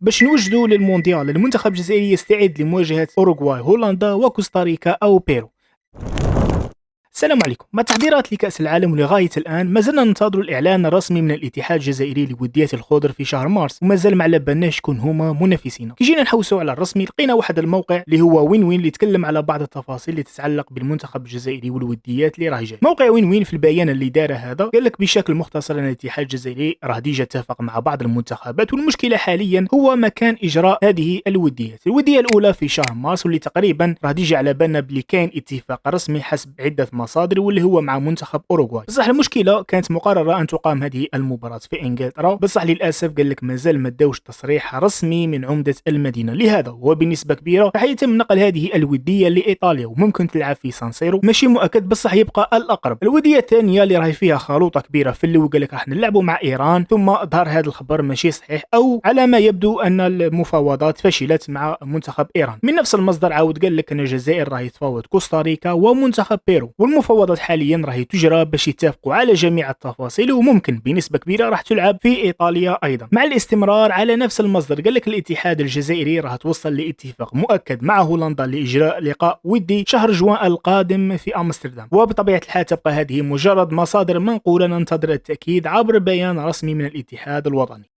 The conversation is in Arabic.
باش نوجدوا للمونديال المنتخب الجزائري يستعد لمواجهة أوروغواي، هولندا وكوستاريكا أو بيرو. السلام عليكم. مع التحضيرات لكأس العالم لغاية الآن ما زلنا ننتظر الإعلان الرسمي من الاتحاد الجزائري لوديات الخضر في شهر مارس، وما زال ما على بالناش شكون هما منافسينا. كي جينا نحوسوا على الرسمي لقينا واحد الموقع اللي هو وين وين اللي يتكلم على بعض التفاصيل اللي تتعلق بالمنتخب الجزائري والوديات اللي راهي جاي. موقع وين وين في البيان اللي دار هذا قال لك بشكل مختصر ان الاتحاد الجزائري راه ديجا اتفق مع بعض المنتخبات، والمشكله حاليا هو مكان اجراء هذه الوديات. الوديه الاولى في شهر مارس واللي تقريبا راه ديجا على بالنا بلي كاين اتفاق رسمي حسب عده مصادر واللي هو مع منتخب اوروغواي. بصح المشكله كانت مقرره ان تقام هذه المباراه في انجلترا، بصح للاسف قال لك مازال ما داوش تصريح رسمي من عمده المدينه. لهذا وبنسبه كبيره راح يتم نقل هذه الوديه لايطاليا وممكن تلعب في سانسيرو، ماشي مؤكد بصح يبقى الاقرب. الوديه الثانيه اللي راهي فيها خلوطه كبيره، في الاول قال لك راح نلعبوا مع ايران، ثم ظهر هذا الخبر ماشي صحيح، او على ما يبدو ان المفاوضات فشلت مع منتخب ايران. من نفس المصدر عاود قال لك ان الجزائر راهي تفاوض كوستاريكا ومنتخب بيرو، والمفاوضات حاليا راهي تجرى باش يتفقوا على جميع التفاصيل، وممكن بنسبه كبيره راح تلعب في ايطاليا ايضا. مع الاستمرار على نفس المصدر قال لك الاتحاد الجزائري راح توصل لاتفاق مؤكد مع هولندا لاجراء لقاء ودي شهر جوان القادم في امستردام، وبطبيعه الحال تبقى هذه مجرد مصادر منقوله، ننتظر التاكيد عبر بيان رسمي من الاتحاد الوطني.